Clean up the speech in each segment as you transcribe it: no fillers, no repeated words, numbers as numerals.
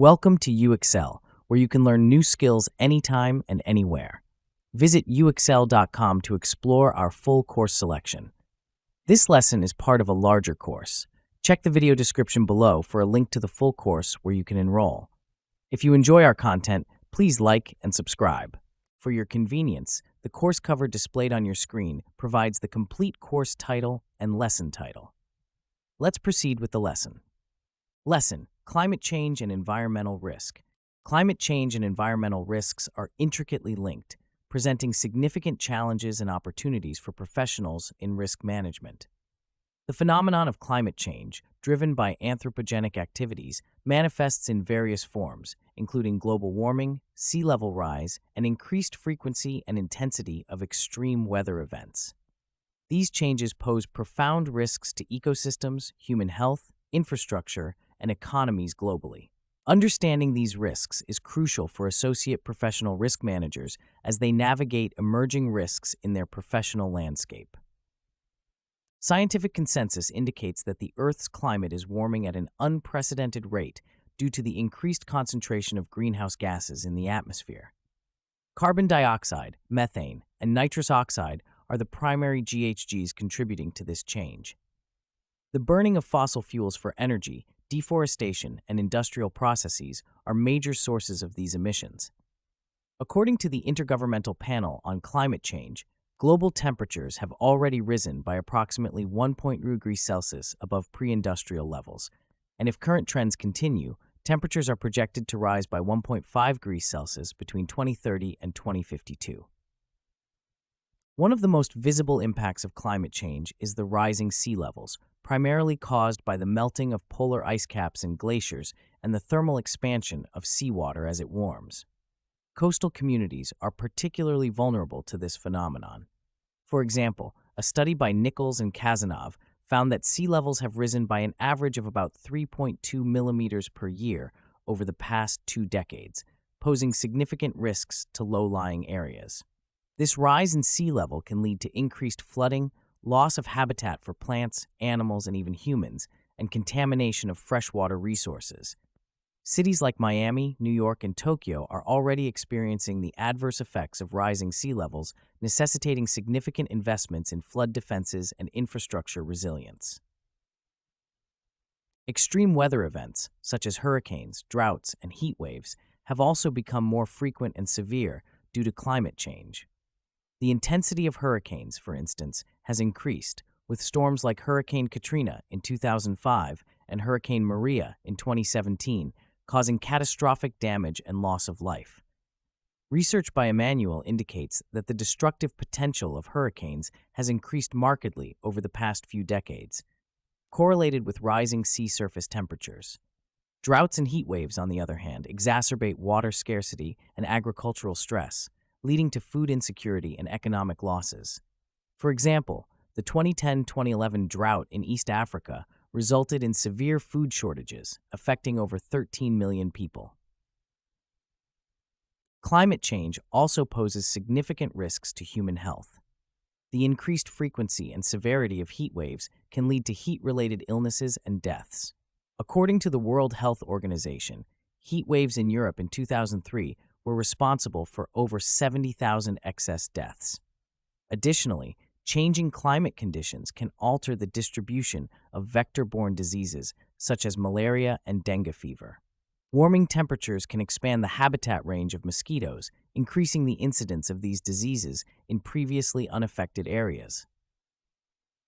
Welcome to UXL, where you can learn new skills anytime and anywhere. Visit uxl.com to explore our full course selection. This lesson is part of a larger course. Check the video description below for a link to the full course where you can enroll. If you enjoy our content, please like and subscribe. For your convenience, the course cover displayed on your screen provides the complete course title and lesson title. Let's proceed with the lesson. Lesson: Climate Change and Environmental Risk. Climate change and environmental risks are intricately linked, presenting significant challenges and opportunities for professionals in risk management. The phenomenon of climate change, driven by anthropogenic activities, manifests in various forms, including global warming, sea level rise, and increased frequency and intensity of extreme weather events. These changes pose profound risks to ecosystems, human health, infrastructure, and economies globally. Understanding these risks is crucial for associate professional risk managers as they navigate emerging risks in their professional landscape. Scientific consensus indicates that the Earth's climate is warming at an unprecedented rate due to the increased concentration of greenhouse gases in the atmosphere. Carbon dioxide, methane, and nitrous oxide are the primary GHGs contributing to this change. The burning of fossil fuels for energy, deforestation, and industrial processes are major sources of these emissions. According to the Intergovernmental Panel on Climate Change, global temperatures have already risen by approximately 1.2 degrees Celsius above pre-industrial levels, and if current trends continue, temperatures are projected to rise by 1.5 degrees Celsius between 2030 and 2052. One of the most visible impacts of climate change is the rising sea levels, primarily caused by the melting of polar ice caps and glaciers and the thermal expansion of seawater as it warms. Coastal communities are particularly vulnerable to this phenomenon. For example, a study by Nichols and Kazanov found that sea levels have risen by an average of about 3.2 millimeters per year over the past 2 decades, posing significant risks to low-lying areas. This rise in sea level can lead to increased flooding, loss of habitat for plants, animals, and even humans, and contamination of freshwater resources. Cities like Miami, New York, and Tokyo are already experiencing the adverse effects of rising sea levels, necessitating significant investments in flood defenses and infrastructure resilience. Extreme weather events, such as hurricanes, droughts, and heat waves, have also become more frequent and severe due to climate change. The intensity of hurricanes, for instance, has increased, with storms like Hurricane Katrina in 2005 and Hurricane Maria in 2017 causing catastrophic damage and loss of life. Research by Emmanuel indicates that the destructive potential of hurricanes has increased markedly over the past few decades, correlated with rising sea surface temperatures. Droughts and heat waves, on the other hand, exacerbate water scarcity and agricultural stress, leading to food insecurity and economic losses. For example, the 2010-2011 drought in East Africa resulted in severe food shortages, affecting over 13 million people. Climate change also poses significant risks to human health. The increased frequency and severity of heat waves can lead to heat-related illnesses and deaths. According to the World Health Organization, heat waves in Europe in 2003 were responsible for over 70,000 excess deaths. Additionally, changing climate conditions can alter the distribution of vector-borne diseases such as malaria and dengue fever. Warming temperatures can expand the habitat range of mosquitoes, increasing the incidence of these diseases in previously unaffected areas.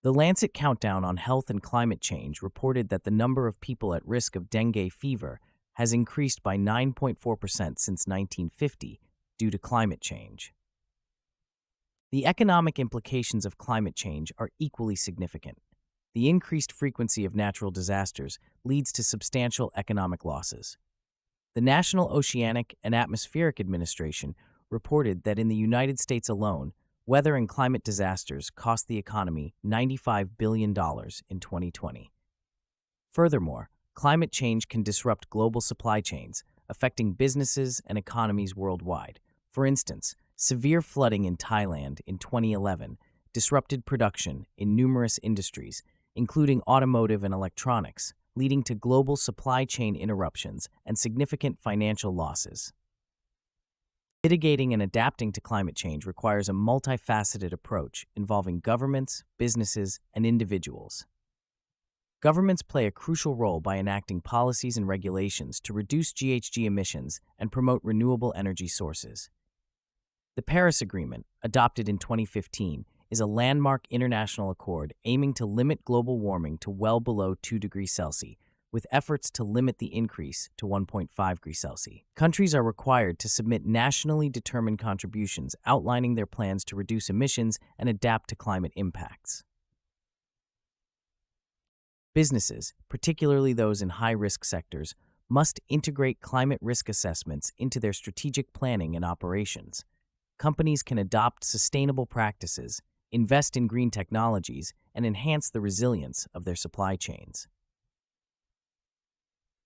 The Lancet Countdown on Health and Climate Change reported that the number of people at risk of dengue fever has increased by 9.4% since 1950 due to climate change. The economic implications of climate change are equally significant. The increased frequency of natural disasters leads to substantial economic losses. The National Oceanic and Atmospheric Administration reported that in the United States alone, weather and climate disasters cost the economy $95 billion in 2020. Furthermore, climate change can disrupt global supply chains, affecting businesses and economies worldwide. For instance, severe flooding in Thailand in 2011 disrupted production in numerous industries, including automotive and electronics, leading to global supply chain interruptions and significant financial losses. Mitigating and adapting to climate change requires a multifaceted approach involving governments, businesses, and individuals. Governments play a crucial role by enacting policies and regulations to reduce GHG emissions and promote renewable energy sources. The Paris Agreement, adopted in 2015, is a landmark international accord aiming to limit global warming to well below 2 degrees Celsius, with efforts to limit the increase to 1.5 degrees Celsius. Countries are required to submit nationally determined contributions outlining their plans to reduce emissions and adapt to climate impacts. Businesses, particularly those in high-risk sectors, must integrate climate risk assessments into their strategic planning and operations. Companies can adopt sustainable practices, invest in green technologies, and enhance the resilience of their supply chains.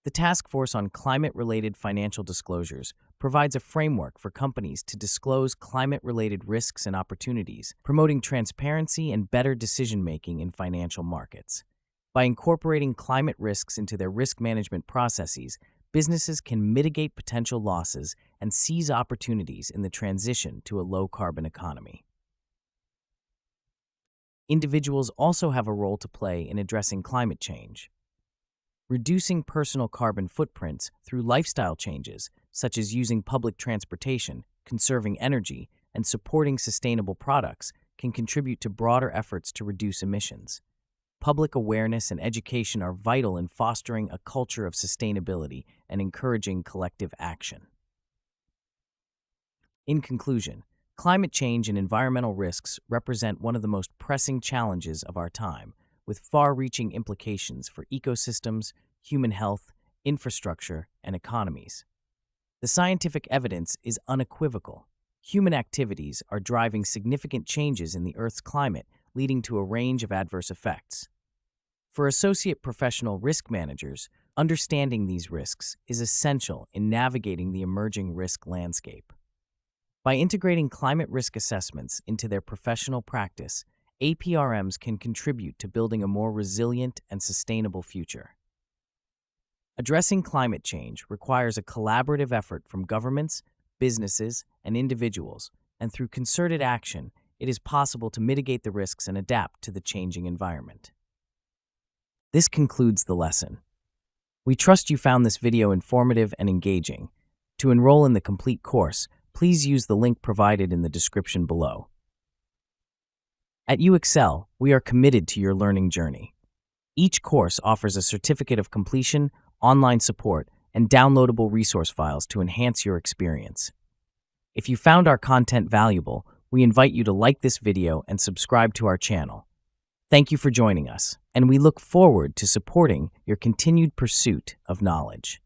The Task Force on Climate-Related Financial Disclosures provides a framework for companies to disclose climate-related risks and opportunities, promoting transparency and better decision-making in financial markets. By incorporating climate risks into their risk management processes, businesses can mitigate potential losses and seize opportunities in the transition to a low-carbon economy. Individuals also have a role to play in addressing climate change. Reducing personal carbon footprints through lifestyle changes, such as using public transportation, conserving energy, and supporting sustainable products, can contribute to broader efforts to reduce emissions. Public awareness and education are vital in fostering a culture of sustainability and encouraging collective action. In conclusion, climate change and environmental risks represent one of the most pressing challenges of our time, with far-reaching implications for ecosystems, human health, infrastructure, and economies. The scientific evidence is unequivocal. Human activities are driving significant changes in the Earth's climate, leading to a range of adverse effects. For associate professional risk managers, understanding these risks is essential in navigating the emerging risk landscape. By integrating climate risk assessments into their professional practice, APRMs can contribute to building a more resilient and sustainable future. Addressing climate change requires a collaborative effort from governments, businesses, and individuals, and through concerted action, it is possible to mitigate the risks and adapt to the changing environment. This concludes the lesson. We trust you found this video informative and engaging. To enroll in the complete course, please use the link provided in the description below. At UExcel, we are committed to your learning journey. Each course offers a certificate of completion, online support, and downloadable resource files to enhance your experience. If you found our content valuable, we invite you to like this video and subscribe to our channel. Thank you for joining us, and we look forward to supporting your continued pursuit of knowledge.